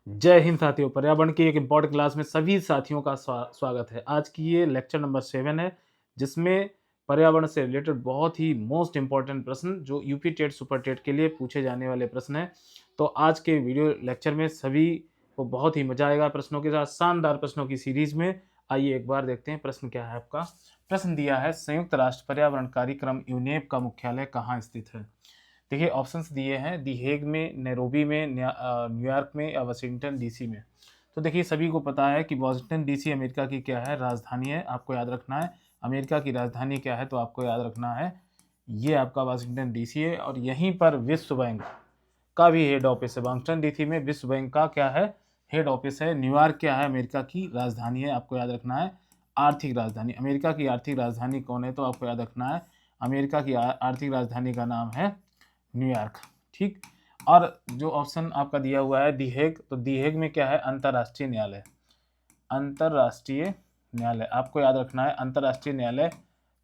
जय हिंद साथियों। पर्यावरण की एक इम्पोर्टेंट क्लास में सभी साथियों का स्वागत है। आज की ये लेक्चर नंबर 7 है, जिसमें पर्यावरण से रिलेटेड बहुत ही मोस्ट इम्पॉर्टेंट प्रश्न जो यूपी टेट सुपर टेट के लिए पूछे जाने वाले प्रश्न हैं। तो आज के वीडियो लेक्चर में सभी को बहुत ही मजा आएगा प्रश्नों के साथ, शानदार प्रश्नों की सीरीज में। आइए एक बार देखते हैं प्रश्न क्या है आपका। प्रश्न दिया है, संयुक्त राष्ट्र पर्यावरण कार्यक्रम यूनेप का मुख्यालय कहाँ स्थित है। देखिए ऑप्शंस दिए हैं, दी हेग में, नैरोबी में, न्यूयॉर्क में या वाशिंगटन डीसी में। तो देखिए सभी को पता है कि वाशिंगटन डीसी अमेरिका की क्या है, राजधानी है। आपको याद रखना है अमेरिका की राजधानी क्या है, तो आपको याद रखना है ये आपका वाशिंगटन डीसी है। और यहीं पर विश्व बैंक का भी हेड ऑफिस है। वाशिंगटन डीसी में विश्व बैंक का क्या है, हेड ऑफिस है। न्यूयॉर्क क्या है, अमेरिका की राजधानी है। आपको याद रखना है आर्थिक राजधानी। अमेरिका की आर्थिक राजधानी कौन है, तो आपको याद रखना है अमेरिका की आर्थिक राजधानी का नाम है न्यूयॉर्क। ठीक। और जो ऑप्शन आपका दिया हुआ है दी हेग, तो दी हेग में क्या है, अंतर्राष्ट्रीय न्यायालय। अंतर्राष्ट्रीय न्यायालय आपको याद रखना है अंतर्राष्ट्रीय न्यायालय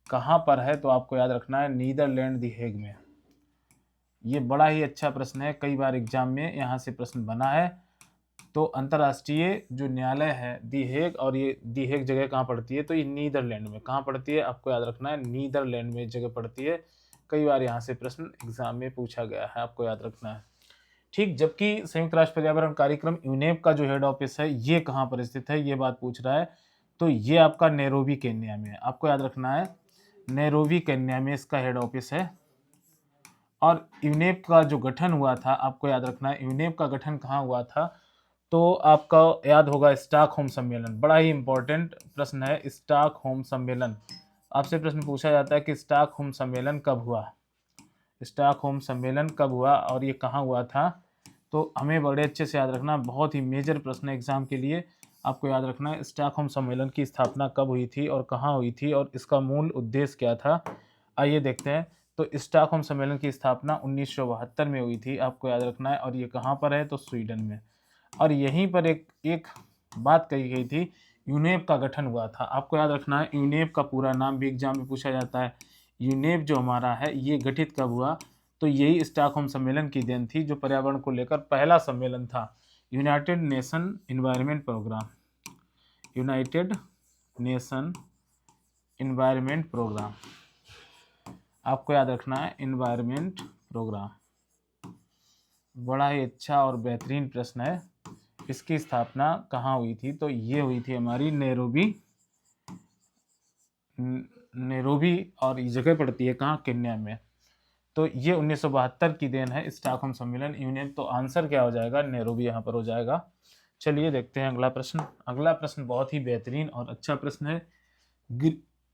कहाँ पर है, तो आपको याद रखना है नीदरलैंड दी हेग में। ये बड़ा ही अच्छा प्रश्न है, कई बार एग्जाम में यहाँ से प्रश्न बना है। तो अंतर्राष्ट्रीय जो न्यायालय है दी हेग, और ये दी हेग जगह कहाँ पड़ती है, तो ये नीदरलैंड में कहाँ पड़ती है, आपको याद रखना है नीदरलैंड में जगह पड़ती है। कई बार यहाँ से प्रश्न एग्जाम में पूछा गया है, आपको याद रखना है। ठीक। जबकि संयुक्त राष्ट्र पर्यावरण कार्यक्रम यूनेप का जो हेड ऑफिस है ये कहाँ पर स्थित है, ये बात पूछ रहा है। तो ये आपका नैरोबी केन्या में है। आपको याद रखना है नैरोबी केन्या में इसका हेड ऑफिस है। और यूनेप का जो गठन हुआ था, आपको याद रखना है यूनेप का गठन कहाँ हुआ था, तो आपका याद होगा स्टॉकहोम सम्मेलन। बड़ा ही इंपॉर्टेंट प्रश्न है स्टॉकहोम सम्मेलन। आपसे प्रश्न पूछा जाता है कि स्टॉकहोम सम्मेलन कब हुआ, स्टॉकहोम सम्मेलन कब हुआ और ये कहाँ हुआ था। तो हमें बड़े अच्छे से याद रखना, बहुत ही मेजर प्रश्न एग्जाम के लिए। आपको याद रखना है स्टॉकहोम सम्मेलन की स्थापना कब हुई थी और कहाँ हुई थी और इसका मूल उद्देश्य क्या था। आइए देखते हैं। तो स्टॉकहोम सम्मेलन की स्थापना 1972 में हुई थी, आपको याद रखना है। और ये कहाँ पर है, तो स्वीडन में। और यहीं पर एक एक बात कही गई थी, यूनेप का गठन हुआ था। आपको याद रखना है यूनेप का पूरा नाम भी एग्जाम में पूछा जाता है। यूनेप जो हमारा है ये गठित कब हुआ, तो यही स्टॉकहोम सम्मेलन की देन थी, जो पर्यावरण को लेकर पहला सम्मेलन था। United Nation Environment Programme, United Nation Environment Programme, आपको याद रखना है इन्वायरमेंट प्रोग्राम। बड़ा ही अच्छा और बेहतरीन प्रश्न है। इसकी स्थापना कहाँ हुई थी, तो ये हुई थी हमारी नैरोबी, नैरोबी। और ये जगह पड़ती है कहाँ, केन्या में। तो ये 1972 की देन है स्टॉकहोम सम्मेलन यूनियन। तो आंसर क्या हो जाएगा, नैरोबी यहाँ पर हो जाएगा। चलिए देखते हैं अगला प्रश्न। अगला प्रश्न बहुत ही बेहतरीन और अच्छा प्रश्न है।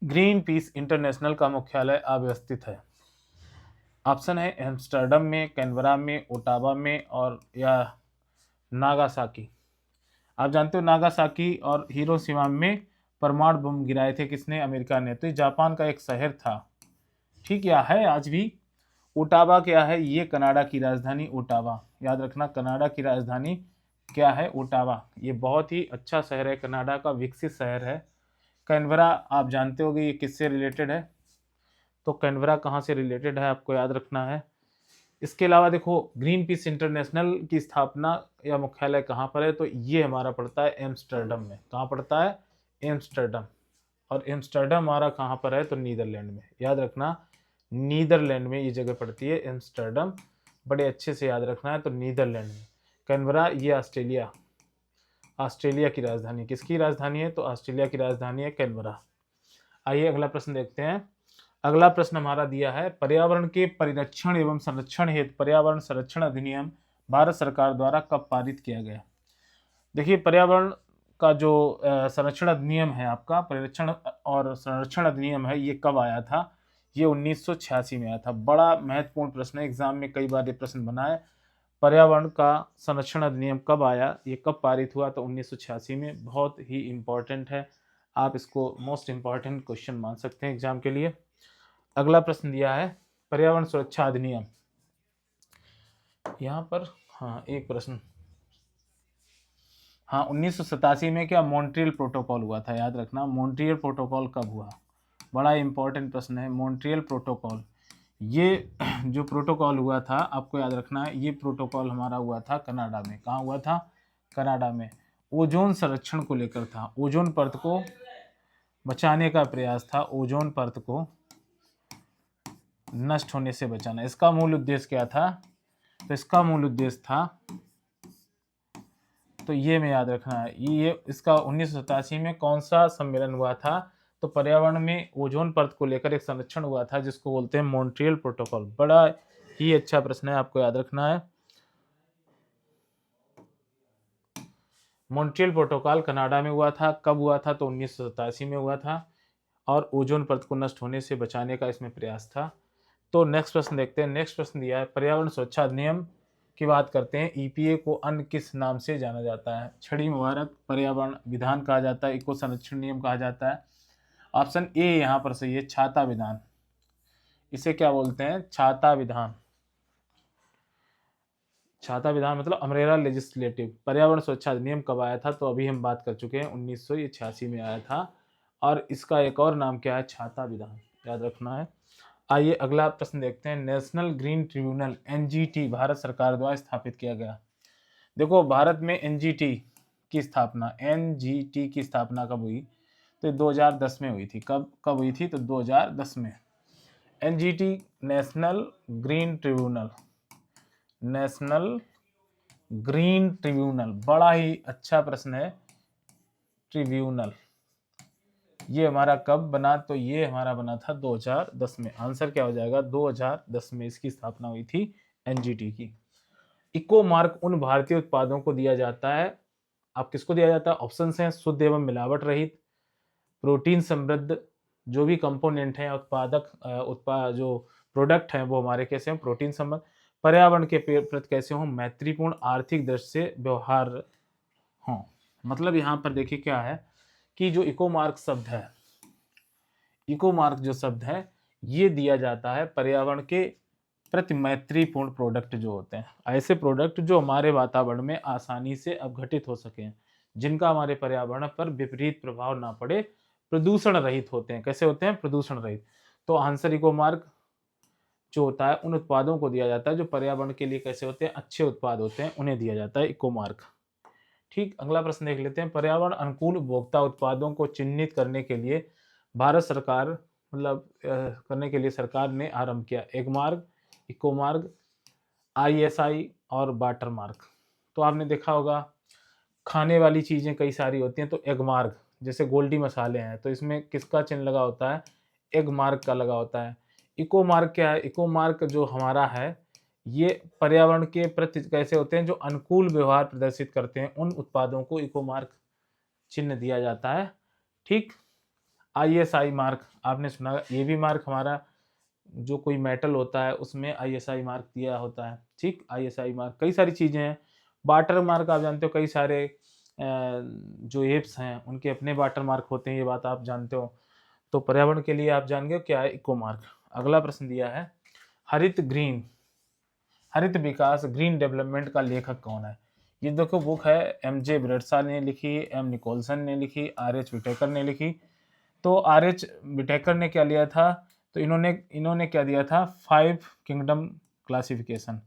ग्रीन पीस इंटरनेशनल का मुख्यालय अव्यवस्थित है। ऑप्शन है एम्स्टर्डम में, कैनबरा में, ओटावा में और या नागासाकी। आप जानते हो नागासाकी और हिरोशिमा में परमाणु बम गिराए थे किसने, अमेरिका ने। तो ये जापान का एक शहर था। ठीक, या है आज भी। ओटावा क्या है, ये कनाडा की राजधानी ओटावा। याद रखना कनाडा की राजधानी क्या है, ओटावा। ये बहुत ही अच्छा शहर है, कनाडा का विकसित शहर है। कैनबरा आप जानते होगे ये किससे रिलेटेड है, तो कैनबरा कहाँ से रिलेटेड है, आपको याद रखना है। इसके अलावा देखो ग्रीन पीस इंटरनेशनल की स्थापना या मुख्यालय कहाँ पर है, तो ये हमारा पड़ता है एम्स्टर्डम में। कहाँ पड़ता है, एम्स्टर्डम। और एम्स्टर्डम हमारा कहाँ पर है, तो नीदरलैंड में। याद रखना नीदरलैंड में ये जगह पड़ती है एम्स्टर्डम। बड़े अच्छे से याद रखना है, तो नीदरलैंड में। कैनबरा ये ऑस्ट्रेलिया, ऑस्ट्रेलिया की राजधानी, किसकी राजधानी है, तो ऑस्ट्रेलिया की राजधानी है कैनबरा। आइए अगला प्रश्न देखते हैं। अगला प्रश्न हमारा दिया है, पर्यावरण के परिरक्षण एवं संरक्षण हेतु पर्यावरण संरक्षण अधिनियम भारत सरकार द्वारा कब पारित किया गया। देखिए पर्यावरण का जो संरक्षण अधिनियम है, आपका परिरक्षण और संरक्षण अधिनियम है, ये कब आया था, ये 1986 में आया था। बड़ा महत्वपूर्ण प्रश्न है, एग्जाम में कई बार ये प्रश्न बना है। पर्यावरण का संरक्षण अधिनियम कब आया, ये कब पारित हुआ, तो 1986 में। बहुत ही इम्पोर्टेंट है, आप इसको मोस्ट इम्पॉर्टेंट क्वेश्चन मान सकते हैं एग्जाम के लिए। अगला प्रश्न दिया है, पर्यावरण सुरक्षा अधिनियम। यहाँ पर हाँ एक प्रश्न, हाँ 1987 में क्या मॉन्ट्रियल प्रोटोकॉल हुआ था। याद रखना मॉन्ट्रियल प्रोटोकॉल कब हुआ, बड़ा इंपॉर्टेंट प्रश्न है। मॉन्ट्रियल प्रोटोकॉल, ये जो प्रोटोकॉल हुआ था, आपको याद रखना है ये प्रोटोकॉल हमारा हुआ था कनाडा में। कहाँ हुआ था, कनाडा में ओजोन संरक्षण को लेकर था। ओजोन परत को बचाने का प्रयास था, ओजोन परत को नष्ट होने से बचाना। इसका मूल उद्देश्य क्या था? तो इसका मूल उद्देश्य था, तो ये में याद रखना है, ये इसका 1987 में कौन सा सम्मेलन हुआ था? तो पर्यावरण में ओजोन परत को लेकर एक संरक्षण हुआ था जिसको बोलते हैं मॉन्ट्रियल प्रोटोकॉल। बड़ा ही अच्छा प्रश्न है, आपको याद रखना है। मॉन्ट्रियल प्रोटोकॉल कनाडा में हुआ था। कब हुआ था? तो 1987 में हुआ था और ओजोन परत को नष्ट होने से बचाने का इसमें प्रयास था। तो नेक्स्ट प्रश्न देखते हैं। नेक्स्ट प्रश्न दिया है, पर्यावरण सुरक्षा अधिनियम की बात करते हैं। ईपीए को अन्य किस नाम से जाना जाता है? छड़ी मुबारक पर्यावरण विधान कहा जाता है, इको संरक्षण नियम कहा जाता है। ऑप्शन ए यहाँ पर सही है, छाता विधान। इसे क्या बोलते हैं? छाता विधान। छाता विधान मतलब अम्ब्रेला लेजिस्लेटिव। पर्यावरण सुरक्षा अधिनियम कब आया था? तो अभी हम बात कर चुके हैं, 1986 में आया था और इसका एक और नाम क्या है? छाता विधान, याद रखना है। आइए अगला प्रश्न देखते हैं। National green tribunal NGT Bharat सरकार द्वारा स्थापित किया गया। देखो, भारत में एनजीटी की स्थापना, एनजीटी की स्थापना कब हुई? तो 2010 में हुई थी। कब हुई थी? तो 2010 में। NGT national green tribunal, national green tribunal, बड़ा ही अच्छा प्रश्न है। ट्रिब्यूनल ये हमारा कब बना? तो ये हमारा बना था 2010 में। आंसर क्या हो जाएगा? 2010 में इसकी स्थापना हुई थी एनजीटी की। इको मार्क उन भारतीय उत्पादों को दिया जाता है, आप किसको दिया जाता है? ऑप्शन हैं, शुद्ध एवं मिलावट रहित, प्रोटीन समृद्ध, जो भी कंपोनेंट हैं उत्पाद जो प्रोडक्ट हैं वो हमारे कैसे हों? प्रोटीन समृद्ध, पर्यावरण के प्रति कैसे हों? मैत्रीपूर्ण, आर्थिक दृष्टि से व्यवहार हों। मतलब यहाँ पर देखिए क्या है कि जो इको मार्क शब्द है, इको मार्क जो शब्द है ये दिया जाता है पर्यावरण के प्रति मैत्रीपूर्ण प्रोडक्ट जो होते हैं, ऐसे प्रोडक्ट जो हमारे वातावरण में आसानी से अपघटित हो सकें, जिनका हमारे पर्यावरण पर विपरीत प्रभाव ना पड़े, प्रदूषण रहित होते हैं। कैसे होते हैं? प्रदूषण रहित। तो आंसर इको मार्क जो होता है उन उत्पादों को दिया जाता है जो पर्यावरण के लिए कैसे होते हैं? अच्छे उत्पाद होते हैं, उन्हें दिया जाता है इको मार्क। ठीक, अगला प्रश्न देख लेते हैं। पर्यावरण अनुकूल उपभोक्ता उत्पादों को चिन्हित करने के लिए भारत सरकार करने के लिए सरकार ने आरंभ किया एक मार्ग, इको मार्ग, आईएसआई और वाटर मार्क। तो आपने देखा होगा खाने वाली चीजें कई सारी होती हैं, तो एग मार्क, जैसे गोल्डी मसाले हैं तो इसमें किसका चिन्ह लगा होता है? एग मार्क का लगा होता है। इको मार्क क्या है? इको मार्क जो हमारा है ये पर्यावरण के प्रति कैसे होते हैं? जो अनुकूल व्यवहार प्रदर्शित करते हैं, उन उत्पादों को इको मार्क चिन्ह दिया जाता है। ठीक, आईएसआई मार्क आपने सुना, ये भी मार्क हमारा जो कोई मेटल होता है उसमें आईएसआई मार्क दिया होता है। ठीक, आईएसआई मार्क कई सारी चीजें हैं। वाटर मार्क आप जानते हो, कई सारे जो एप्स हैं उनके अपने वाटर मार्क होते हैं, ये बात आप जानते हो। तो पर्यावरण के लिए आप जान गए क्या है? Eco mark. अगला प्रश्न दिया है, हरित विकास ग्रीन डेवलपमेंट का लेखक कौन है? ये देखो बुक है, एमजे ब्रडशा ने लिखी, एम निकोलसन ने लिखी, आर.एच. विटेकर ने लिखी। तो आर.एच. विटेकर ने क्या लिया था? तो इन्होंने क्या दिया था? 5 किंगडम क्लासिफिकेशन।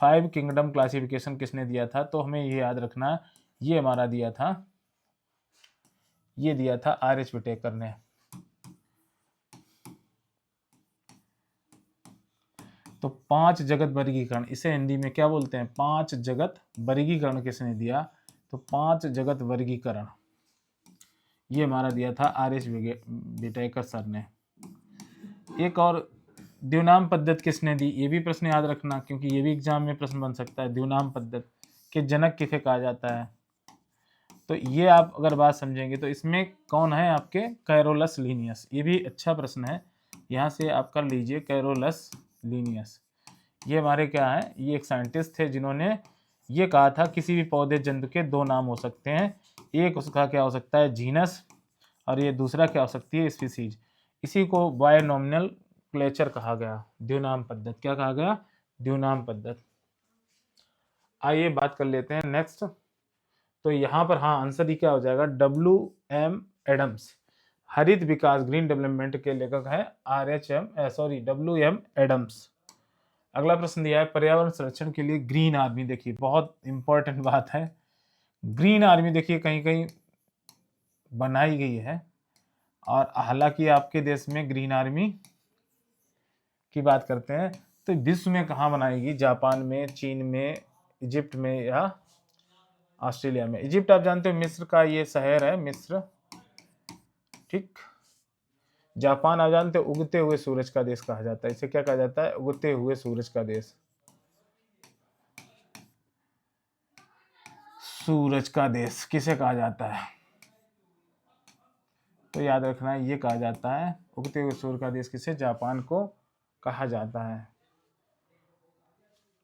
5 किंगडम क्लासिफिकेशन किसने दिया था? तो हमें ये याद रखना, ये हमारा दिया था, ये दिया था आर.एच. विटेकर ने। तो 5 जगत वर्गीकरण, इसे हिंदी में क्या बोलते हैं? 5 जगत वर्गीकरण किसने दिया? तो 5 जगत वर्गीकरण ये हमारा दिया था आर.एच. विटेकर सर ने। एक और द्विनाम पद्धति किसने दी? ये भी प्रश्न याद रखना क्योंकि ये भी एग्जाम में प्रश्न बन सकता है। द्विनाम पद्धति के जनक किसे कहा जाता है? तो ये आप अगर बात समझेंगे तो इसमें कौन है आपके? Carolus Linnaeus. ये भी अच्छा प्रश्न है, यहाँ से आप कर लीजिए, कैरोलस लीनियस। ये हमारे क्या है? ये एक साइंटिस्ट थे जिन्होंने ये कहा था किसी भी पौधे जंतु के 2 नाम हो सकते हैं, एक उसका क्या हो सकता है? जीनस, और ये दूसरा क्या हो सकती है? स्पीसीज। इसी को बायनोमिनल क्लेचर कहा गया, द्विनाम पद्धति। क्या कहा गया? द्विनाम पद्धति। आइए बात कर लेते हैं नेक्स्ट। तो यहाँ पर हाँ आंसर ही क्या हो जाएगा? W.M. एडम्स। हरित विकास ग्रीन डेवलपमेंट के लेखक है W.M. एडम्स। अगला प्रश्न दिया है, पर्यावरण संरक्षण के लिए ग्रीन आर्मी। देखिए बहुत इंपॉर्टेंट बात है, ग्रीन आर्मी देखिए कहीं कहीं बनाई गई है, और हालांकि आपके देश में ग्रीन आर्मी की बात करते हैं तो विश्व में कहाँ बनाएगी? जापान में, चीन में, इजिप्ट में या ऑस्ट्रेलिया में। इजिप्ट आप जानते हो मिस्र का ये शहर है, मिस्र, ठीक। जापान आप जानते हो उगते हुए सूरज का देश कहा जाता है, इसे क्या कहा जाता है? उगते हुए सूरज का देश, सूरज का देश किसे कहा जाता है? तो याद रखना है ये कहा जाता है, उगते हुए सूर्य का देश किसे? जापान को कहा जाता है।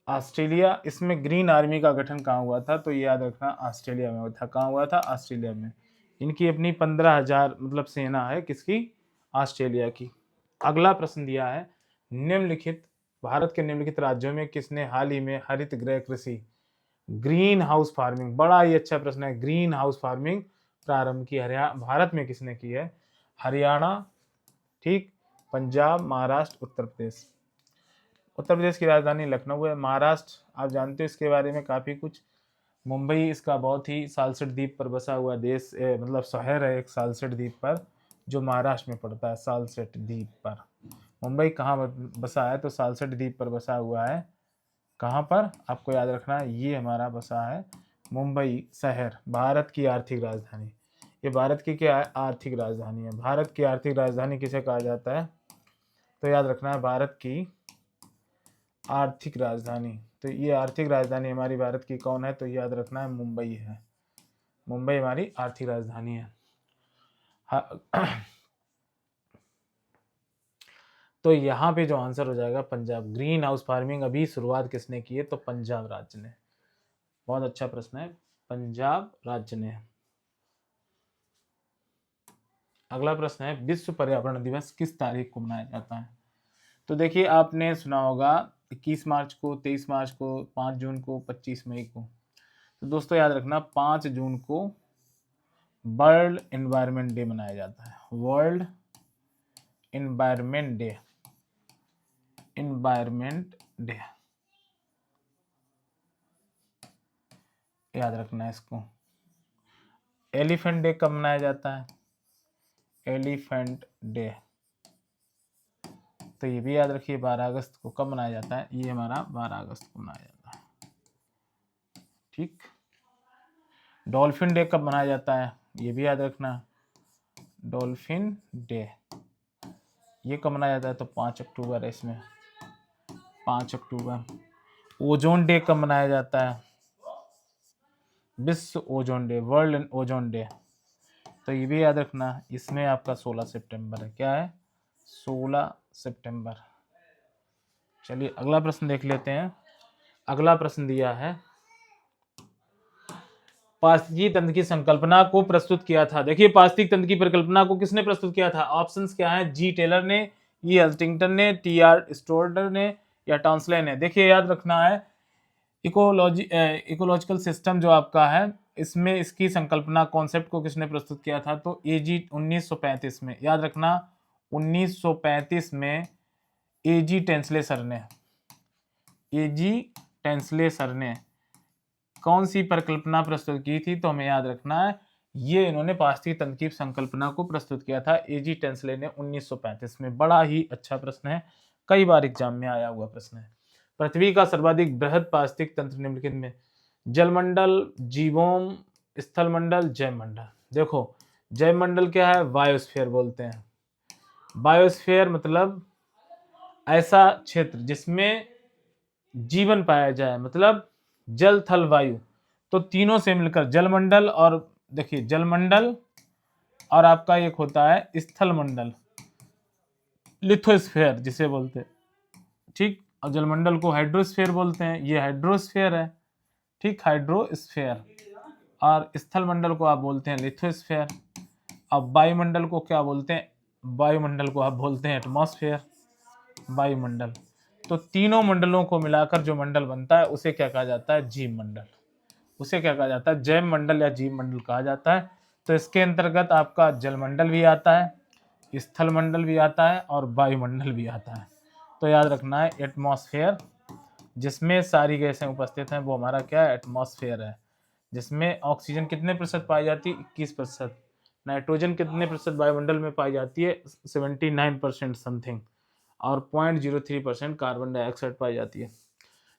ऑस्ट्रेलिया, इसमें ग्रीन आर्मी का गठन कहाँ हुआ था? तो ये याद रखना ऑस्ट्रेलिया में हुआ था। कहाँ हुआ था? ऑस्ट्रेलिया में। इनकी अपनी 15,000 मतलब सेना है, किसकी? ऑस्ट्रेलिया की। अगला प्रश्न दिया है, निम्नलिखित भारत के निम्नलिखित राज्यों में किसने हाल ही में हरित गृह कृषि, ग्रीन हाउस फार्मिंग, बड़ा ही अच्छा प्रश्न है, ग्रीन हाउस फार्मिंग प्रारंभ की? भारत में किसने की है? हरियाणा, ठीक, पंजाब, महाराष्ट्र, उत्तर प्रदेश। उत्तर प्रदेश की राजधानी लखनऊ है। महाराष्ट्र आप जानते हो इसके बारे में काफ़ी कुछ, मुंबई इसका बहुत ही सालसट द्वीप पर बसा हुआ देश मतलब शहर है, एक सालसट द्वीप पर जो महाराष्ट्र में पड़ता है, सालसट द्वीप पर। मुंबई कहाँ बसा है? तो सालसट द्वीप पर बसा हुआ है। कहाँ पर? आपको याद रखना है, ये हमारा बसा है मुंबई शहर, भारत की आर्थिक राजधानी। ये भारत की क्या है? आर्थिक राजधानी है। भारत की आर्थिक राजधानी किसे कहा जाता है? तो याद रखना है भारत की आर्थिक राजधानी। तो ये आर्थिक राजधानी हमारी भारत की कौन है? तो याद रखना है मुंबई है। मुंबई हमारी आर्थिक राजधानी है। तो यहाँ पे जो आंसर हो जाएगा पंजाब। ग्रीन हाउस फार्मिंग अभी शुरुआत किसने की है? तो पंजाब राज्य ने। बहुत अच्छा प्रश्न है, पंजाब राज्य ने। अगला प्रश्न है, विश्व पर्यावरण दिवस किस तारीख को मनाया जाता है? तो देखिए आपने सुना होगा 21 मार्च को, 23 मार्च को, 5 जून को, 25 मई को। तो दोस्तों याद रखना 5 जून को वर्ल्ड एनवायरनमेंट डे मनाया जाता है। World environment day, environment day याद रखना है इसको। एलिफेंट डे कब मनाया जाता है? एलिफेंट डे, तो ये भी याद रखिए 12 अगस्त को। कब मनाया जाता है? ये हमारा 12 अगस्त को मनाया जाता है, ठीक। डॉल्फिन डे कब मनाया जाता है? ये भी याद रखना, डॉल्फिन डे ये कब मनाया जाता है? तो 5 अक्टूबर है इसमें, 5 अक्टूबर। ओजोन डे कब मनाया जाता है? विश्व ozone day, world ozone day, तो ये भी याद रखना, इसमें आपका 16 सितंबर है। क्या है? 16 सितंबर। चलिए अगला प्रश्न देख लेते हैं। अगला प्रश्न दिया है, पारिस्थितिकी तंत्र की संकल्पना को प्रस्तुत किया था। देखिए पारिस्थितिक तंत्र की परिकल्पना को किसने प्रस्तुत किया था? ऑप्शंस क्या हैं? जी टेलर ने, ई हल्टिंगटन ने, टी आर स्टोर्डर ने या टॉन्सले ने। देखिए याद रखना है, इकोलॉजिकल सिस्टम जो आपका है, इसमें इसकी संकल्पना कॉन्सेप्ट को किसने प्रस्तुत किया था? तो एजी 1935 में। याद रखना 1935 में एजी टेंसले सर ने, एजी टेंसले सर ने कौन सी परिकल्पना प्रस्तुत की थी? तो हमें याद रखना है ये इन्होंने पारिस्थितिक तंत्र की संकल्पना को प्रस्तुत किया था एजी टेंसले ने 1935 में। बड़ा ही अच्छा प्रश्न है, कई बार एग्जाम में आया हुआ प्रश्न है। पृथ्वी का सर्वाधिक बृहद पारिस्थितिक तंत्र निम्नलिखित में? जलमंडल, जीवोम, स्थलमंडल, जैवमंडल। देखो जैवमंडल क्या है? बायोस्फीयर बोलते हैं। बायोस्फीयर मतलब ऐसा क्षेत्र जिसमें जीवन पाया जाए, मतलब जल थल वायु, तो तीनों से मिलकर जलमंडल। और देखिए जलमंडल और आपका एक होता है स्थल मंडल, लिथोस्फीयर जिसे बोलते हैं, ठीक। और जलमंडल को हाइड्रोस्फीयर बोलते हैं, ये हाइड्रोस्फीयर है, ठीक, हाइड्रोस्फीयर। और स्थल मंडल को आप बोलते हैं लिथोस्फीयर। अब वायुमंडल को क्या बोलते हैं? वायुमंडल को आप बोलते हैं एटमॉस्फेयर, वायुमंडल। तो तीनों मंडलों को मिलाकर जो मंडल बनता है उसे क्या कहा जाता है? जीव मंडल। उसे क्या कहा जाता है? जैव मंडल या जीव मंडल कहा जाता है। तो इसके अंतर्गत आपका जलमंडल भी आता है, स्थल मंडल भी आता है और वायुमंडल भी आता है। तो याद रखना है एटमॉस्फेयर, जिसमें सारी गैसें उपस्थित हैं, वो हमारा क्या है? एटमॉस्फेयर है। जिसमें ऑक्सीजन कितने प्रतिशत पाई जाती है, 21%। नाइट्रोजन कितने प्रतिशत वायुमंडल में पाई जाती है, 79% समथिंग। और 0.03% कार्बन डाइऑक्साइड पाई जाती है।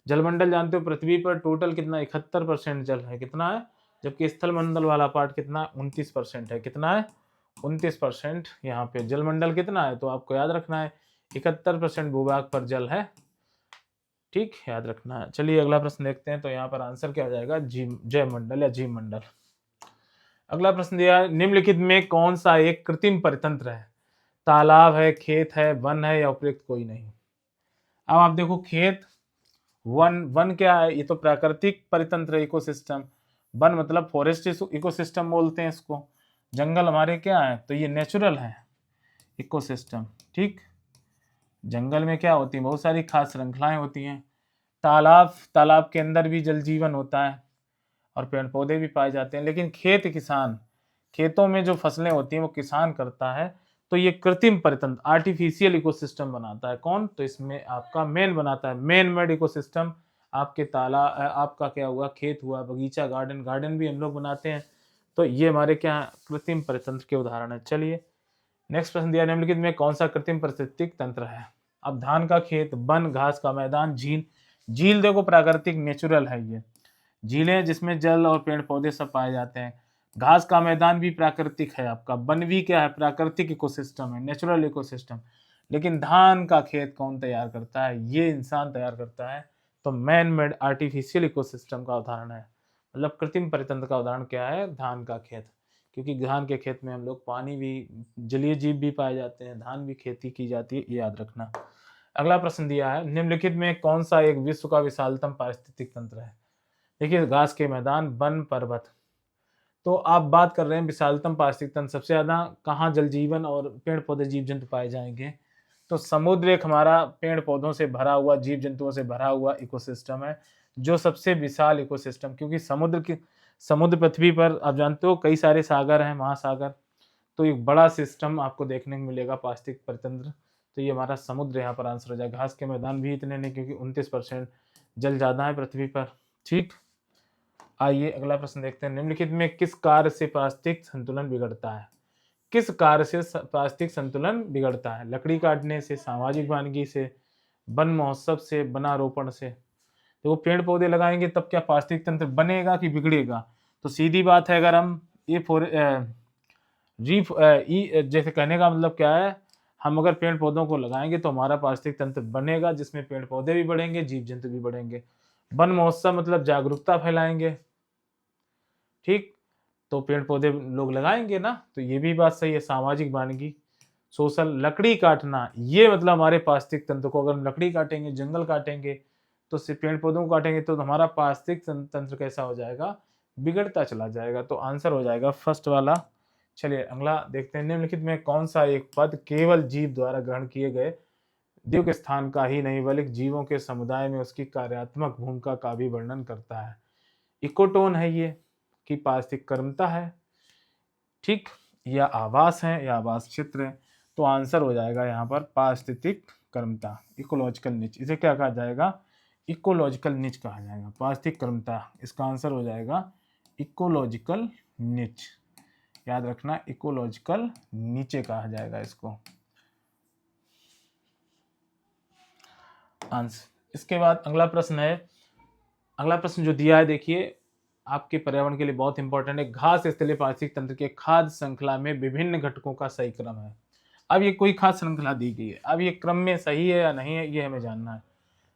जलमंडल जानते हो, पृथ्वी पर टोटल कितना, 71% जल है, कितना है, जबकि स्थल मंडल वाला पार्ट कितना है, 29% है। कितना है, 29%। यहाँ पे जलमंडल कितना है, तो आपको याद रखना है 71% भूभाग पर जल है। ठीक, याद रखना है। चलिए अगला प्रश्न देखते हैं। तो यहाँ पर आंसर क्या हो जाएगा, जय मंडल या जीव मंडल। अगला प्रश्न दिया है, निम्नलिखित में कौन सा एक कृत्रिम परितंत्र है, तालाब है, खेत है, वन है, या उपयुक्त कोई नहीं। अब आप देखो, खेत, वन, वन क्या है, ये तो प्राकृतिक परितंत्र इकोसिस्टम। वन मतलब फॉरेस्ट इकोसिस्टम बोलते हैं इसको। जंगल हमारे क्या है, तो ये नेचुरल है इकोसिस्टम। ठीक, जंगल में क्या होती है, बहुत सारी खास श्रृंखलाएं होती हैं। तालाब, तालाब के अंदर भी जल जीवन होता है और पेड़ पौधे भी पाए जाते हैं। लेकिन खेत, किसान, खेतों में जो फसलें होती हैं वो किसान करता है। तो ये कृत्रिम परितंत्र, आर्टिफिशियल इकोसिस्टम बनाता है कौन, तो इसमें आपका मैन बनाता है, मैन मेड इकोसिस्टम। आपके तालाब, आपका क्या हुआ, खेत हुआ, बगीचा, गार्डन, गार्डन भी हम लोग बनाते हैं। तो ये हमारे क्या कृत्रिम परितंत्र के उदाहरण है। चलिए नेक्स्ट प्रश्न दिया, निम्नलिखित में कौन सा कृत्रिम पारिस्थितिक तंत्र है। अब धान का खेत, वन, घास का मैदान, झील। झील देखो प्राकृतिक नेचुरल है, ये झीलें जिसमें जल और पेड़ पौधे सब पाए जाते हैं। घास का मैदान भी प्राकृतिक है आपका। वन भी क्या है, प्राकृतिक इकोसिस्टम है, नेचुरल इकोसिस्टम। लेकिन धान का खेत कौन तैयार करता है, ये इंसान तैयार करता है। तो मैन मेड आर्टिफिशियल इकोसिस्टम का उदाहरण है, मतलब कृत्रिम परितंत्र का उदाहरण क्या है, धान का खेत। क्योंकि धान के खेत में हम लोग पानी भी, जलीय जीव भी पाए जाते हैं, धान भी खेती की जाती है, ये याद रखना। अगला प्रश्न दिया है, निम्नलिखित में कौन सा एक विश्व का विशालतम पारिस्थितिक तंत्र है। देखिए, घास के मैदान, वन, पर्वत। तो आप बात कर रहे हैं विशालतम पारिस्थितिक तंत्र, सबसे ज्यादा कहाँ जल जीवन और पेड़ पौधे जीव जंतु पाए जाएंगे, तो समुद्र एक हमारा पेड़ पौधों से भरा हुआ, जीव जंतुओं से भरा हुआ इकोसिस्टम है, जो सबसे विशाल इकोसिस्टम। क्योंकि समुद्र पृथ्वी पर आप जानते हो कई सारे सागर हैं, महासागर। तो एक बड़ा सिस्टम आपको देखने को मिलेगा पारिस्थितिक परितंत्र। तो ये हमारा समुद्र यहाँ पर आंसर हो जाएगा। घास के मैदान भी इतने नहीं, क्योंकि 29% जल ज्यादा है पृथ्वी पर। ठीक, आइए अगला प्रश्न देखते हैं, निम्नलिखित में किस कार्य से पारिस्थितिक संतुलन बिगड़ता है। किस कार्य से पारिस्थितिक संतुलन बिगड़ता है, लकड़ी काटने से, सामाजिक वानिकी से, वन महोत्सव से, वनारोपण से। तो वो पेड़ पौधे लगाएंगे तब क्या पारिस्थितिक तंत्र बनेगा कि बिगड़ेगा, तो सीधी बात है, अगर हम ये जैसे कहने का मतलब क्या है, हम अगर पेड़ पौधों को लगाएंगे तो हमारा पारिस्थितिक तंत्र बनेगा, जिसमें पेड़ पौधे भी बढ़ेंगे, जीव जंतु भी बढ़ेंगे। वन महोत्सव मतलब जागरूकता फैलाएंगे। ठीक, तो पेड़ पौधे लोग लगाएंगे ना, तो ये भी बात सही है। सामाजिक वानिकी, सोशल, लकड़ी काटना, ये मतलब हमारे पारिस्थितिक तंत्र को, अगर हम लकड़ी काटेंगे, जंगल काटेंगे, तो सिर्फ पेड़ पौधों को काटेंगे, तो हमारा पारिस्थितिक तंत्र कैसा हो जाएगा, बिगड़ता चला जाएगा। तो आंसर हो जाएगा फर्स्ट वाला। चलिए अगला देखते हैं, निम्नलिखित में कौन सा एक पद केवल जीव द्वारा ग्रहण किए गए दिव्य स्थान का ही नहीं, बल्कि जीवों के समुदाय में उसकी कार्यात्मक भूमिका का भी वर्णन करता है। इकोटोन है ये, कि पारिस्थितिक कर्मता है। ठीक, या आवास है, या आवास क्षेत्र है। तो आंसर हो जाएगा यहाँ पर पारिस्थितिक कर्मता, इकोलॉजिकल निच। इसे क्या कहा जाएगा, इकोलॉजिकल निच कहा जाएगा, पारिस्थितिक कर्मता। इसका आंसर हो जाएगा इकोलॉजिकल निच। याद रखना, इकोलॉजिकल नीचे कहा जाएगा इसको। आंसर। इसके बाद अगला प्रश्न है, अगला प्रश्न जो दिया है देखिए, आपके पर्यावरण के लिए बहुत इंपॉर्टेंट है। घास स्थलीय पारिस्थितिक तंत्र के खाद्य श्रृंखला में विभिन्न घटकों का सही क्रम है। अब ये कोई खास श्रृंखला दी गई है, अब ये क्रम में सही है या नहीं है, ये हमें जानना है।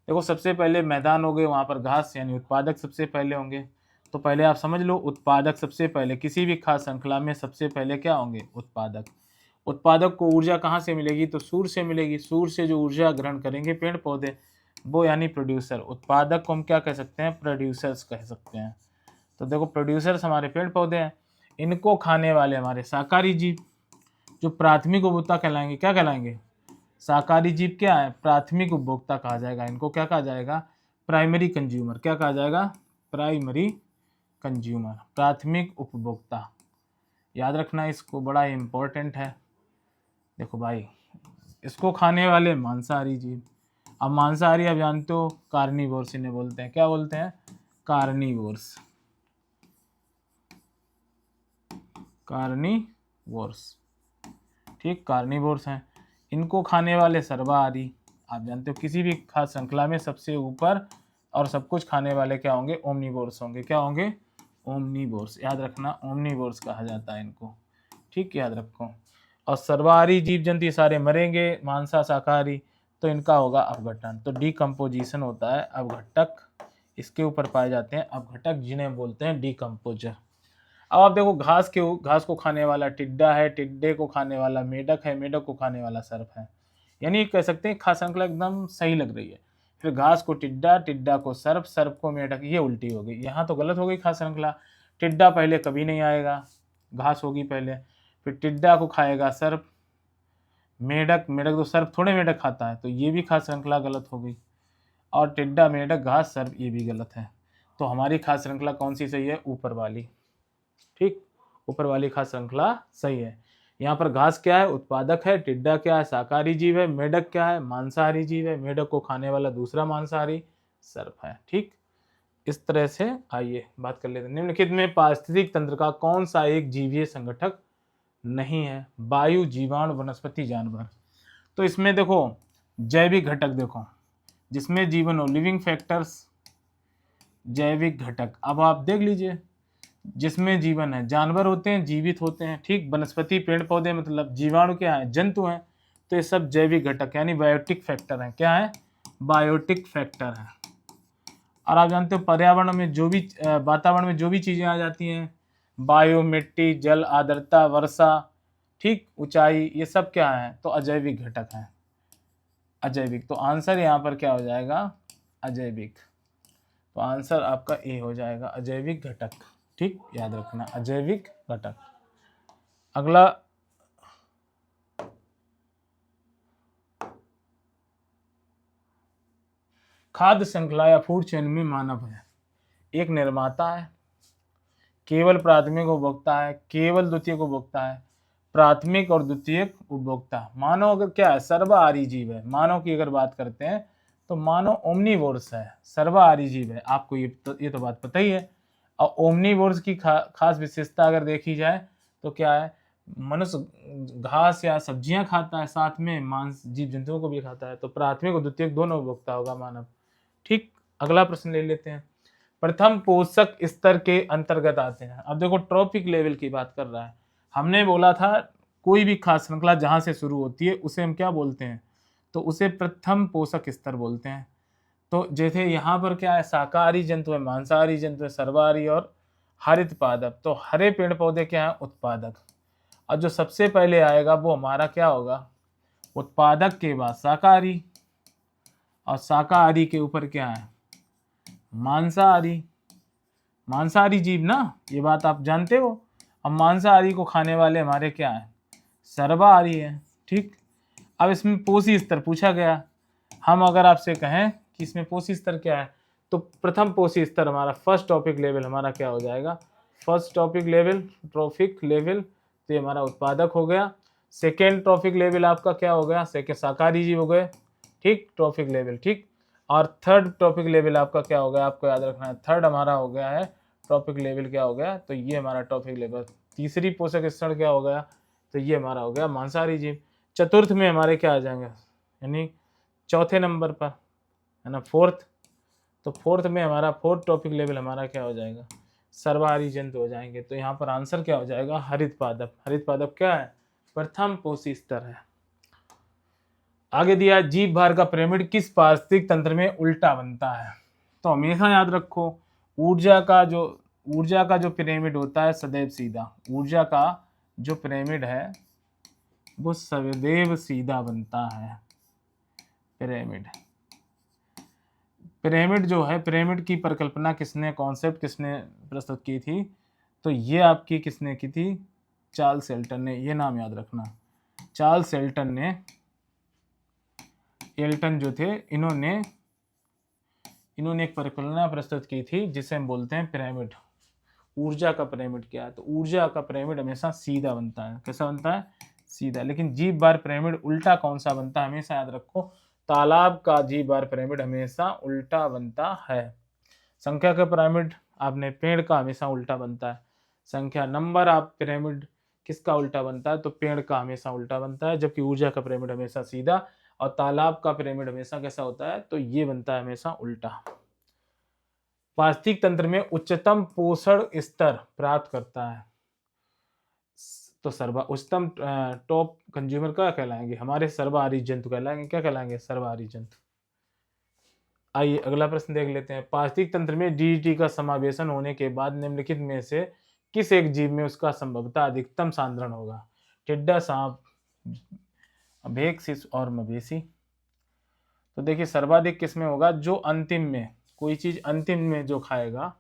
देखो, सबसे पहले मैदान हो गए, वहां पर घास यानी उत्पादक सबसे पहले होंगे। तो पहले आप समझ लो, उत्पादक सबसे पहले, किसी भी खाद्य श्रृंखला में सबसे पहले क्या होंगे, उत्पादक। उत्पादक को ऊर्जा कहाँ से मिलेगी, तो सूर्य से मिलेगी। सूर्य से जो ऊर्जा ग्रहण करेंगे पेड़ पौधे, वो यानी प्रोड्यूसर। उत्पादक को हम क्या कह सकते हैं, प्रोड्यूसर्स कह सकते हैं। तो देखो, प्रोड्यूसर्स हमारे पेड़ पौधे हैं। इनको खाने वाले हमारे शाकाहारी जीव, जो प्राथमिक उपभोक्ता कहलाएंगे। क्या कहलाएंगे, शाकाहारी जीव क्या है, प्राथमिक उपभोक्ता कहा जाएगा। इनको क्या कहा जाएगा, प्राइमरी कंज्यूमर। क्या कहा जाएगा, प्राइमरी कंज्यूमर, प्राथमिक उपभोक्ता। याद रखना, इसको बड़ा इंपॉर्टेंट है। देखो भाई, इसको खाने वाले मांसाहारी जीव। अब मांसाहारी आप जानते हो कार्निवोर्स इन्हें बोलते हैं। क्या बोलते हैं, कार्निवोर्स। कार्निवोर्स, ठीक, कार्निवोर्स हैं। इनको खाने वाले सर्वाहारी। आप जानते हो किसी भी खाद्य श्रृंखला में सबसे ऊपर और सब कुछ खाने वाले क्या होंगे? ओमनीवोर्स होंगे। क्या होंगे? ओमनीवोर्स। याद रखना, ओमनीवोर्स कहा जाता है इनको, ठीक, याद रखो। और सर्वाहारी जीव जंतु ये सारे मरेंगे, मांसा शाकाहारी, तो इनका होगा अपघटन। तो डिकम्पोजिशन होता है, अपघटक इसके ऊपर पाए जाते हैं, अपघटक जिन्हें बोलते हैं डिकम्पोजर। अब आप देखो घास को खाने वाला टिड्डा है, टिड्डे को खाने वाला मेढक है, मेढक को खाने वाला सर्प है। यानी कह सकते हैं खाद्य श्रृंखला एकदम सही लग रही है। फिर घास को टिड्डा, टिड्डा को सर्प, सर्प को मेढक, ये उल्टी हो गई। यहाँ तो गलत हो गई खाद्य श्रृंखला। टिड्डा पहले कभी नहीं आएगा, घास होगी पहले, फिर टिड्डा को खाएगा सर्प, मेढक तो सर्प थोड़े मेढक खाता है, तो ये भी खाद्य श्रृंखला गलत हो गई। और टिड्डा, मेढक, घास, सर्प, ये भी गलत है। तो हमारी खाद्य श्रृंखला कौन सी सही है? ऊपर वाली, ठीक, ऊपर वाली खाद्य श्रृंखला सही है। यहाँ पर घास क्या है? उत्पादक है। टिड्डा क्या है? शाकाहारी जीव है। मेढक क्या है? मांसाहारी जीव है। मेढक को खाने वाला दूसरा मांसाहारी सर्प है, ठीक। इस तरह से आइए बात कर लेते हैं। निम्नलिखित में पारिस्थितिक तंत्र का कौन सा एक जीवीय संगठक नहीं है? वायु, जीवाणु, वनस्पति, जानवर। तो इसमें देखो जैविक घटक, देखो जिसमें जीवन हो, लिविंग फैक्टर्स, जैविक घटक। अब आप देख लीजिए, जिसमें जीवन है, जानवर होते हैं, जीवित होते हैं, ठीक। वनस्पति, पेड़ पौधे, मतलब जीवाणु क्या है? जंतु हैं। तो ये सब जैविक घटक यानी बायोटिक फैक्टर हैं। क्या है? बायोटिक फैक्टर है। और आप जानते हो पर्यावरण में जो भी वातावरण में जो भी चीजें आ जाती हैं, वायु, मिट्टी, जल, आर्द्रता, वर्षा, ठीक, ऊंचाई, ये सब क्या है? तो अजैविक घटक है, अजैविक। तो आंसर यहाँ पर क्या हो जाएगा? अजैविक। तो आंसर आपका ए हो जाएगा, अजैविक घटक, ठीक, याद रखना, अजैविक घटक। अगला, खाद्य श्रृंखला या फूड चेन में मानव है, एक निर्माता है, केवल प्राथमिक उपभोक्ता है, केवल द्वितीयक उपभोक्ता है, प्राथमिक और द्वितीयक उपभोक्ता। मानव अगर क्या है? सर्वाहारी जीव है। मानव की अगर बात करते हैं तो मानव ओमनीवोर्स है, सर्वाहारी जीव है। आपको ये तो बात पता ही है। और ओमनीवोर्स की खास विशेषता अगर देखी जाए तो क्या है? मनुष्य घास या सब्जियां खाता है, साथ में मांस जीव जंतुओं को भी खाता है। तो प्राथमिक और द्वितीयक दोनों उपभोक्ता होगा मानव, ठीक। अगला प्रश्न ले लेते हैं। प्रथम पोषक स्तर के अंतर्गत आते हैं। अब देखो ट्रॉफिक लेवल की बात कर रहा है। हमने बोला था कोई भी खाद्य श्रृंखला जहां से शुरू होती है उसे हम क्या बोलते हैं? तो उसे प्रथम पोषक स्तर बोलते हैं। तो जैसे यहाँ पर क्या है? शाकाहारी जंतु है, मांसाहारी जंतु है, सर्वाहारी और हरित पादप। तो हरे पेड़ पौधे क्या है? उत्पादक। और जो सबसे पहले आएगा वो हमारा क्या होगा? उत्पादक के बाद शाकाहारी, और शाकाहारी के ऊपर क्या है? मांसाहारी। मांसाहारी जीव ना, ये बात आप जानते हो। अब मांसाहारी को खाने वाले हमारे क्या है? सर्वाहारी है, ठीक। अब इसमें पोषी स्तर पूछा गया। हम अगर आपसे कहें कि इसमें पोषी स्तर क्या है, तो प्रथम पोषी स्तर हमारा फर्स्ट टॉपिक लेवल हमारा क्या हो जाएगा? First topic level, trophic level, तो ये हमारा उत्पादक हो गया। सेकेंड ट्रॉफिक लेवल आपका क्या हो गया? सेकेंड शाकाहारी जीव हो गए, ठीक, ट्रॉफिक लेवल, ठीक। और थर्ड टॉपिक लेवल आपका क्या हो गया? आपको याद रखना है, थर्ड हमारा हो गया है टॉपिक लेवल क्या हो गया? तो ये हमारा टॉपिक लेवल। तीसरी पोषक स्तर क्या हो गया? तो ये हमारा हो गया मांसाहारी जीव। चतुर्थ में हमारे क्या आ जाएंगे? यानी चौथे नंबर पर है ना, फोर्थ। तो फोर्थ में हमारा फोर्थ टॉपिक लेवल हमारा क्या हो जाएगा? सर्वाहारी जंतु हो जाएंगे। तो यहाँ पर आंसर क्या हो जाएगा? हरित पादप। हरित पादप क्या है? प्रथम पोषी स्तर है। आगे दिया, जीव भार का पिरामिड किस पारिस्थितिक तंत्र में उल्टा बनता है? तो हमेशा याद रखो, ऊर्जा का जो पिरामिड होता है सदैव सीधा। ऊर्जा का जो पिरामिड है वो सदैव सीधा बनता है। पिरामिड जो है, पिरामिड की परिकल्पना किसने, कॉन्सेप्ट किसने प्रस्तुत की थी? तो ये आपकी किसने की थी? चार्ल्स एल्टन ने। ये नाम याद रखना, चार्ल्स एल्टन ने। एल्टन जो थे, इन्होंने एक परिकल्पना प्रस्तुत की थी जिसे हम बोलते हैं पिरामिड। ऊर्जा का पिरामिड क्या है? तो ऊर्जा का पिरामिड हमेशा सीधा बनता है। कैसा बनता है? सीधा। लेकिन जीव भार पिरामिड उल्टा कौन सा बनता है? हमेशा याद रखो, तालाब का जीव भार पिरामिड हमेशा उल्टा बनता है। संख्या का पिरामिड आपने पेड़ का हमेशा उल्टा बनता है। संख्या नंबर आप पिरामिड किसका उल्टा बनता है? तो पेड़ का हमेशा उल्टा बनता है, जबकि ऊर्जा का पिरामिड हमेशा सीधा, और तालाब का पिरामिड हमेशा कैसा होता है? तो ये बनता है हमेशा उल्टा। पारिस्थितिक तंत्र में उच्चतम पोषण स्तर प्राप्त करता है, तो उच्चतम टॉप कंज्यूमर क्या कहलाएंगे? हमारे सर्वाहारी जंतु कहलाएंगे। क्या कहलाएंगे? सर्वाहारी जंतु। आइए अगला प्रश्न देख लेते हैं। पारिस्थितिक तंत्र में डीडीटी का समावेशन होने के बाद निम्नलिखित में से किस एक जीव में उसका संभवतः अधिकतम सांद्रण होगा? टिड्डा, सांप, भेक, शिश और मवेशी। तो देखिए सर्वाधिक किस में होगा? जो अंतिम में, कोई चीज अंतिम में जो खाएगा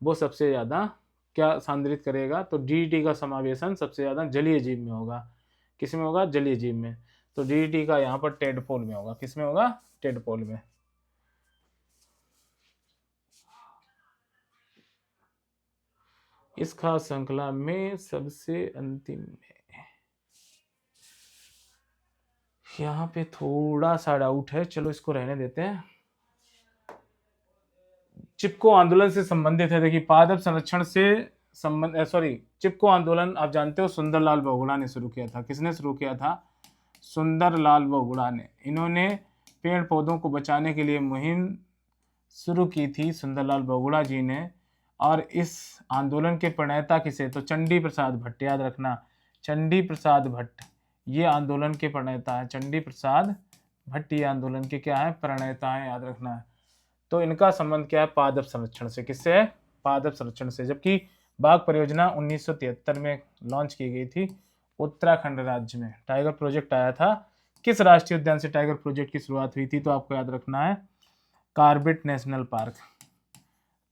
वो सबसे ज्यादा क्या सांद्रित करेगा? तो डीडीटी का समावेशन सबसे ज्यादा जलीय जीव में होगा। किस में होगा? जलीय जीव में। तो डीडीटी का यहाँ पर टेडपोल में होगा। किस में होगा? टेडपोल में। इस खास श्रृंखला में सबसे अंतिम में, यहाँ पे थोड़ा सा डाउट है, चलो इसको रहने देते हैं। चिपको आंदोलन से संबंधित है। देखिए पादप संरक्षण से चिपको आंदोलन आप जानते हो सुंदरलाल बहुगुणा ने शुरू किया था। किसने शुरू किया था? सुंदरलाल बहुगुणा ने। इन्होंने पेड़ पौधों को बचाने के लिए मुहिम शुरू की थी सुंदरलाल बहुगुणा जी ने। और इस आंदोलन के प्रणेता किसे? तो चंडी प्रसाद भट्ट। याद रखना, चंडी प्रसाद भट्ट ये आंदोलन के प्रणेता है। चंडी प्रसाद भट्ट ये आंदोलन के क्या है? प्रणेता है, याद रखना है। तो इनका संबंध क्या है? पादप संरक्षण से। किससे है? पादप संरक्षण से। जबकि बाघ परियोजना 1973 में लॉन्च की गई थी उत्तराखंड राज्य में। टाइगर प्रोजेक्ट आया था। किस राष्ट्रीय उद्यान से टाइगर प्रोजेक्ट की शुरुआत हुई थी? तो आपको याद रखना है कॉर्बेट नेशनल पार्क।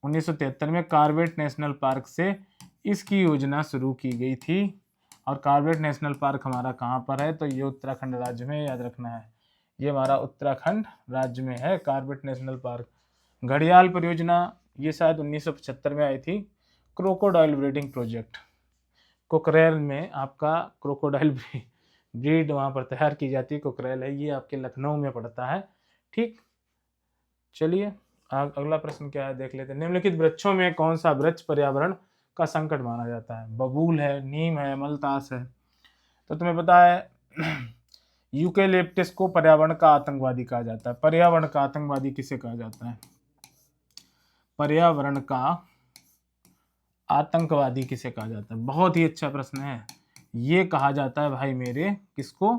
1973 में कॉर्बेट नेशनल पार्क से इसकी योजना शुरू की गई थी। और कॉर्बेट नेशनल पार्क हमारा कहाँ पर है? तो ये उत्तराखंड राज्य में, याद रखना है। ये हमारा उत्तराखंड राज्य में है कॉर्बेट नेशनल पार्क। घड़ियाल परियोजना ये शायद 1975 में आई थी। क्रोकोडाइल ब्रीडिंग प्रोजेक्ट, कोकरेल में आपका क्रोकोडाइल ब्रीड वहाँ पर तैयार की जाती है। कोकरेल है, ये आपके लखनऊ में पड़ता है। ठीक, चलिए अगला प्रश्न क्या है देख लेते हैं। निम्नलिखित वृक्षों में कौन सा वृक्ष पर्यावरण का संकट माना जाता है? बबूल है, नीम है, मलतास है। तो तुम्हें पता है यूकेलिप्टस को पर्यावरण का आतंकवादी कहा जाता है। पर्यावरण का आतंकवादी किसे कहा जाता है? पर्यावरण का आतंकवादी किसे कहा जाता है? बहुत ही अच्छा प्रश्न है। ये कहा जाता है भाई मेरे, किसको?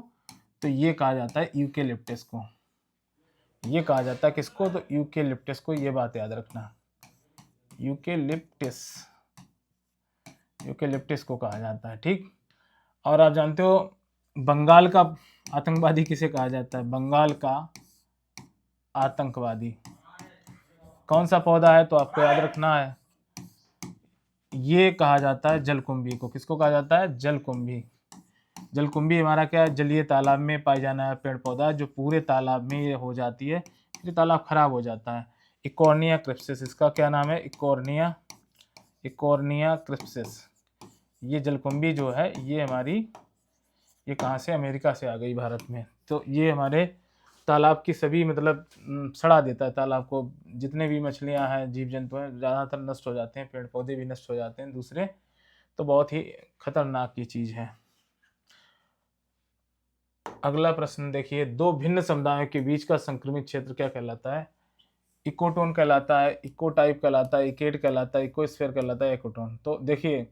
तो ये कहा जाता है यूकेलिप्टस को। ये कहा जाता है किसको? तो यूकेलिप्टस को। ये बात याद रखना, यूकेलिप्टस, यूकेलिप्टस को कहा जाता है। ठीक, और आप जानते हो बंगाल का आतंकवादी किसे कहा जाता है? बंगाल का आतंकवादी कौन सा पौधा है? तो आपको याद रखना है, ये कहा जाता है जलकुंभी को। किसको कहा जाता है? जलकुंभी। जलकुंभी हमारा क्या है? जलीय तालाब में पाई जाना है पेड़ पौधा, जो पूरे तालाब में ये हो जाती है, फिर तालाब खराब हो जाता है। इकोर्निया क्रिप्सिस, इसका क्या नाम है? Eichhornia, Eichhornia crassipes. ये जलकुंभी जो है ये हमारी, ये कहाँ से? अमेरिका से आ गई भारत में। तो ये हमारे तालाब की सभी मतलब सड़ा देता है तालाब को। जितने भी मछलियां हैं, जीव जंतु हैं, ज़्यादातर नष्ट हो जाते हैं, पेड़ पौधे भी नष्ट हो जाते हैं दूसरे। तो बहुत ही खतरनाक ये चीज़ है। अगला प्रश्न देखिए, दो भिन्न समुदायों के बीच का संक्रमित क्षेत्र क्या कहलाता है? इकोटोन कहलाता है, इकोटाइप कहलाता है, इकेट कहलाता है, इकोस्फीयर कहलाता है, इकोटोन। तो देखिए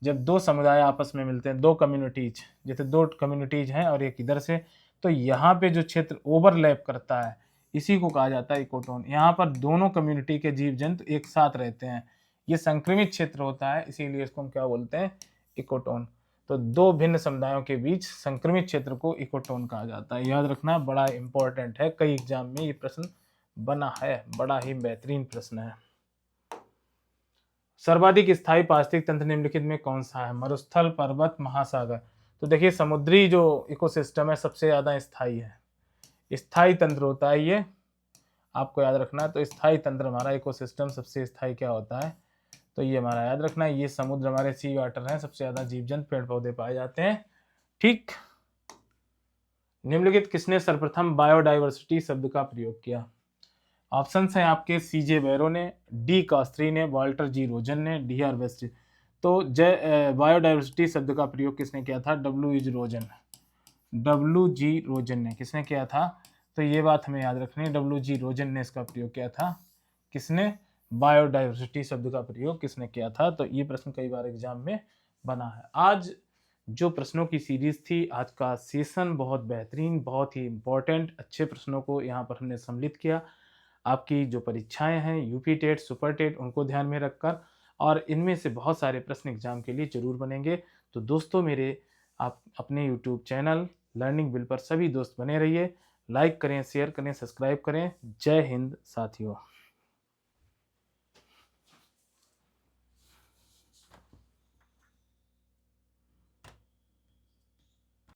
जब दो समुदाय आपस में मिलते हैं, दो कम्युनिटीज, जैसे दो कम्युनिटीज हैं और एक इधर से, तो यहाँ पे जो क्षेत्र ओवरलैप करता है इसी को कहा जाता है इकोटोन। यहाँ पर दोनों कम्युनिटी के जीव जंतु एक साथ रहते हैं, ये संक्रमित क्षेत्र होता है, इसीलिए इसको हम क्या बोलते हैं? इकोटोन। तो दो भिन्न समुदायों के बीच संक्रमित क्षेत्र को इकोटोन कहा जाता है। याद रखना, बड़ा इंपॉर्टेंट है, कई एग्जाम में ये प्रश्न बना है, बड़ा ही बेहतरीन प्रश्न है। सर्वाधिक स्थायी पारिस्थितिक तंत्र निम्नलिखित में कौन सा है? मरुस्थल, पर्वत, महासागर। तो देखिए समुद्री जो इकोसिस्टम है सबसे ज्यादा स्थायी है, स्थायी तंत्र होता है ये, आपको याद रखना है। तो स्थायी तंत्र हमारा इकोसिस्टम सबसे स्थायी क्या होता है? तो ये हमारा याद रखना है, ये समुद्र हमारे सी वाटर हैं, सबसे ज्यादा जीव जंतु पेड़ पौधे पाए जाते हैं। ठीक, निम्नलिखित किसने सर्वप्रथम बायोडाइवर्सिटी शब्द का प्रयोग किया? ऑप्शन है आपके, सीजे बैरो ने, डी कास्त्री ने, वाल्टर जी रोजन ने, डी आर वेस्ट। तो बायोडाइवर्सिटी शब्द का प्रयोग किसने किया था? डब्ल्यू जी रोजन ने किसने किया था? तो ये बात हमें याद रखनी है, डब्ल्यू जी रोजन ने इसका प्रयोग किया था। किसने? बायोडाइवर्सिटी शब्द का प्रयोग किसने किया था? तो ये प्रश्न कई बार एग्जाम में बना है। आज जो प्रश्नों की सीरीज थी, आज का सेशन बहुत बेहतरीन, बहुत ही इंपॉर्टेंट, अच्छे प्रश्नों को यहाँ पर हमने सम्मिलित किया। आपकी जो परीक्षाएं हैं यूपी टेट, सुपर टेट, उनको ध्यान में रखकर, और इनमें से बहुत सारे प्रश्न एग्जाम के लिए जरूर बनेंगे। तो दोस्तों मेरे, आप अपने यूट्यूब चैनल लर्निंग बिल पर सभी दोस्त बने रहिए। लाइक करें, शेयर करें, सब्सक्राइब करें। जय हिंद साथियों।